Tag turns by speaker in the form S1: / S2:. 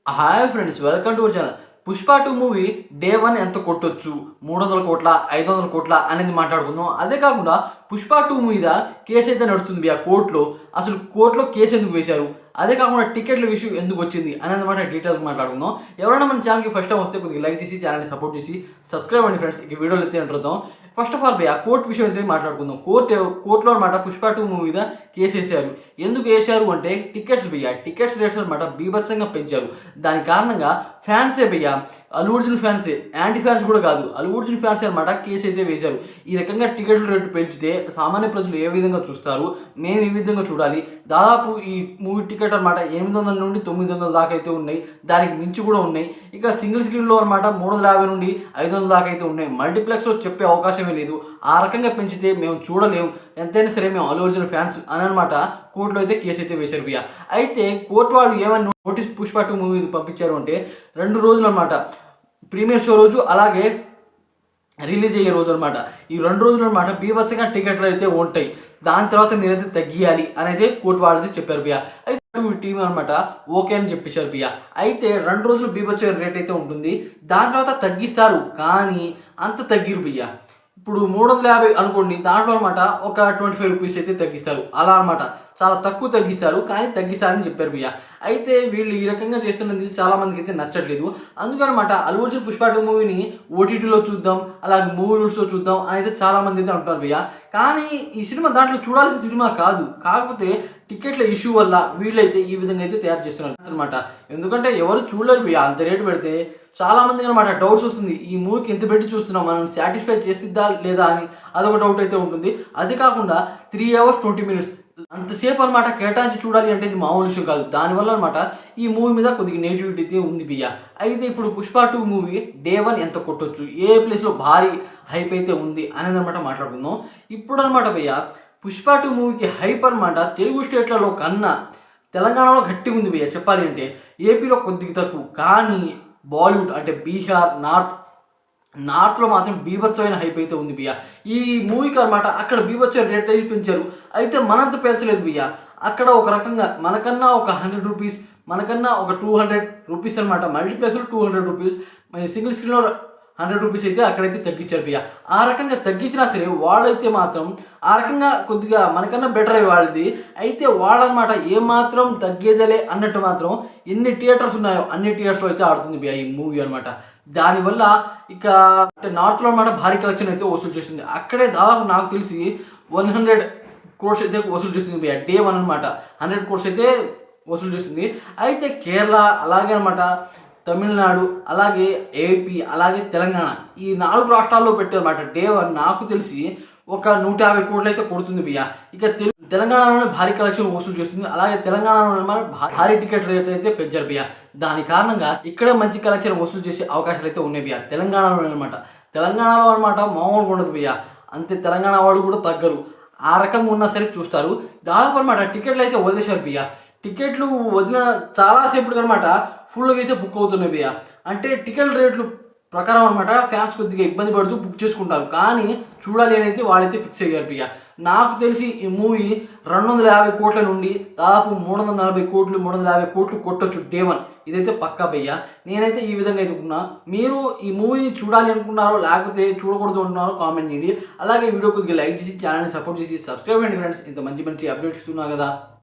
S1: Hi friends, welcome to our channel. Pushpa 2 movie day 1 ఎంత కొట్టొచ్చు, 300 కోట్ల 500 కోట్ల అనేది మాట్లాడుకుందాం. అదే కాకుండా పుష్ప 2 మీద కేసు అయితే నడుస్తుంది ఆ కోర్టులో. అసలు కోర్టులో కేసు ఎందుకు వేశారు, అదే కాకుండా టికెట్ల విషయం ఎందుకు వచ్చింది అనేది డీటెయిల్గా మాట్లాడుకుందాం. ఎవరైనా మన ఛానల్కి ఫస్ట్ టైం వస్తే కొద్దిగా లైక్ చేసి ఛానల్ని సపోర్ట్ చేసి సబ్స్క్రైబ్ అండి ఫ్రెండ్స్. ఇక వీడియోలు అయితే అంటున్నాం. ఫస్ట్ ఆఫ్ ఆల్ ఆ కోర్టు విషయం అయితే మాట్లాడుకుందాం. కోర్టులో అనమాట పుష్ప 2 మూవీ మీద కేసు వేశారు. ఎందుకు వేశారు అంటే టికెట్స్ టికెట్స్ రేట్స్ అనమాట బీభత్సంగా పెంచారు. దాని కారణంగా ఫ్యాన్సే అల్లు అర్జున్ ఫ్యాన్సే, యాంటీ ఫ్యాన్స్ కూడా కాదు, అల్లు అర్జున్ ఫ్యాన్స్ అనమాట కేసు అయితే వేశారు. ఈ రకంగా టికెట్ల రేటు పెంచితే సామాన్య ప్రజలు ఏ విధంగా చూస్తారు, మేము ఈ విధంగా చూడాలి. దాదాపు ఈ మూవీ టికెట్ అనమాట 800 నుండి 900 దాకా అయితే ఉన్నాయి, దానికి మించి కూడా ఉన్నాయి. ఇక సింగిల్ స్క్రీన్లో అనమాట 350 నుండి 500 దాకా అయితే ఉన్నాయి. మల్టీప్లెక్స్లో చెప్పే అవకాశమే లేదు. ఆ రకంగా పెంచితే మేము చూడలేము, ఎంతైనా సరే మేము అల్లు అర్జున్ ఫ్యాన్స్ అని అనమాట కోర్టులో అయితే కేసు అయితే వేశారు అయితే కోర్టు వాళ్ళు ఏమైనా నోటీస్ పుష్ప 2 మూవీ పంపించారు అంటే 2 రోజులు అనమాట, ప్రీమియర్ షో రోజు అలాగే రిలీజ్ అయ్యే రోజు అనమాట. ఈ 2 రోజులు అనమాట బీభత్సంగా టికెట్లు అయితే ఉంటాయి. దాని తర్వాత మీరైతే తగ్గియాలి అనేది కోర్టు వాళ్ళైతే చెప్పారు అయితే టీం అనమాట ఓకే అని చెప్పేశారు అయితే 2 రోజులు బీభత్సమైన రేట్ అయితే ఉంటుంది. దాని తర్వాత తగ్గిస్తారు, కానీ అంత తగ్గిరు ఇప్పుడు 350 అనుకోండి, దాంట్లో అనమాట ఒక 25 రూపీస్ అయితే తగ్గిస్తారు. అలా అనమాట చాలా తక్కువ తగ్గిస్తారు, కానీ తగ్గిస్తారని చెప్పారు అయితే వీళ్ళు ఈ రకంగా చేస్తున్నది చాలామందికి అయితే నచ్చట్లేదు. అందుకనమాట అల్లు అర్జున్ పుష్ప 2 మూవీని ఓటీటీలో చూద్దాం, అలాగే మూవీ రూల్స్లో చూద్దాం అని అయితే చాలామంది అయితే అంటున్నారు కానీ ఈ సినిమా దాంట్లో చూడాల్సిన సినిమా కాదు, కాకపోతే టికెట్ల ఇష్యూ వల్ల వీళ్ళైతే ఈ విధంగా అయితే తయారు చేస్తున్నారు అనమాట. ఎందుకంటే ఎవరు చూడలేరు అంత రేటు పెడితే. చాలామందికి అనమాట డౌట్స్ వస్తుంది, ఈ మూవీకి ఎంత పెట్టి చూస్తున్నాం, మనం సాటిస్ఫై చేసిద్దా లేదా అని అదొక డౌట్ అయితే ఉంటుంది. అది కాకుండా 3 hours 20 minutes అంతసేపు అనమాట కేటాయించి చూడాలి అంటే ఇది మామూలు విషయం కాదు. దానివల్ల అనమాట ఈ మూవీ మీద కొద్దిగా నెగిటివిటీ అయితే ఉంది అయితే ఇప్పుడు పుష్ప 2 మూవీ డే 1 ఎంత కొట్టొచ్చు, ఏ ప్లేస్లో భారీ హైప్ అయితే ఉంది అనేది అనమాట మాట్లాడుకుందాం. ఇప్పుడు అనమాట పుష్ప 2 మూవీకి హైప్ అనమాట తెలుగు స్టేట్లలో కన్నా తెలంగాణలో గట్టిగా ఉంది చెప్పాలి అంటే. ఏపీలో కొద్దిగా తక్కువ, కానీ బాలీవుడ్ అంటే బీహార్, నార్త్లో మాత్రం బీభత్సమైన హైప్ అయితే ఉంది ఈ మూవీకి అనమాట. అక్కడ బీభత్సమైన రేట్ అయితే పెంచారు, అయితే మనంత పెంచలేదు అక్కడ ఒక రకంగా మనకన్నా ఒక 100 రూపీస్, మనకన్నా ఒక 200 రూపీస్ అనమాట. మల్టీప్లెక్స్లో 200 రూపీస్, సింగిల్ స్క్రీన్లో 100 రూపీస్ అయితే అక్కడైతే తగ్గించారు ఆ రకంగా తగ్గించినా సరే వాళ్ళైతే మాత్రం ఆ రకంగా కొద్దిగా మనకన్నా బెటర్ అయ్యి వాళ్ళది. అయితే వాళ్ళనమాట ఏమాత్రం తగ్గేదలే అన్నట్టు మాత్రం ఎన్ని థియేటర్స్ ఉన్నాయో అన్ని థియేటర్స్లో అయితే ఆడుతుంది ఈ మూవీ అనమాట. దానివల్ల ఇక అంటే నార్త్లో అనమాట భారీ కలెక్షన్ అయితే వసూలు చేస్తుంది. అక్కడే దాదాపు నాకు తెలిసి 100 crores అయితే వసూలు చేస్తుంది డే 1 అనమాట. 100 crores అయితే వసూలు చేస్తుంది. అయితే కేరళ అలాగే అనమాట తమిళనాడు, అలాగే ఏపీ, అలాగే తెలంగాణ, ఈ 4 రాష్ట్రాల్లో పెట్టారన్నమాట డే 1 నాకు తెలిసి ఒక 150 కోట్లు అయితే కొడుతుంది ఇక తెలంగాణలోనే భారీ కలెక్షన్ వసూలు చేస్తుంది. అలాగే తెలంగాణలో భారీ టికెట్ రేట్ అయితే పెంచారు దాని కారణంగా ఇక్కడే మంచి కలెక్షన్ వసూలు చేసే అవకాశాలు అయితే ఉన్నాయి తెలంగాణలో అనమాట. తెలంగాణలో అనమాట మామూలుగా ఉండదు అంతే, తెలంగాణ వాళ్ళు కూడా తగ్గరు. ఆ రకంగా ఉన్నా సరే చూస్తారు. దాదాపు అనమాట టికెట్లు అయితే వదిలేశారు టికెట్లు వదిలిన చాలాసేపటికి అనమాట ఫుల్గా అయితే బుక్ అవుతున్నాయి అంటే టికెట్ రేట్లు ప్రకారం అనమాట ఫ్యాన్స్ కొద్దిగా ఇబ్బంది పడుతూ బుక్ చేసుకుంటారు, కానీ చూడాలి అని అయితే వాళ్ళైతే ఫిక్స్ అయ్యారు నాకు తెలిసి ఈ మూవీ 250 కోట్ల నుండి దాదాపు 340 కోట్లు 350 కోట్లు కొట్టొచ్చు డే 1. ఇదైతే పక్కా నేనైతే ఈ విధంగా అయితే అనుకున్నా. మీరు ఈ మూవీని చూడాలి అనుకున్నారో లేకపోతే చూడకూడదు అంటున్నారో కామెంట్ చేయండి. అలాగే వీడియో కొద్దిగా లైక్ చేసి ఛానల్ని సపోర్ట్ చేసి సబ్స్క్రైబ్ చేయండి ఫ్రెండ్స్. ఇంత మంచి మంచి అప్డేట్స్ ఇస్తున్నా కదా.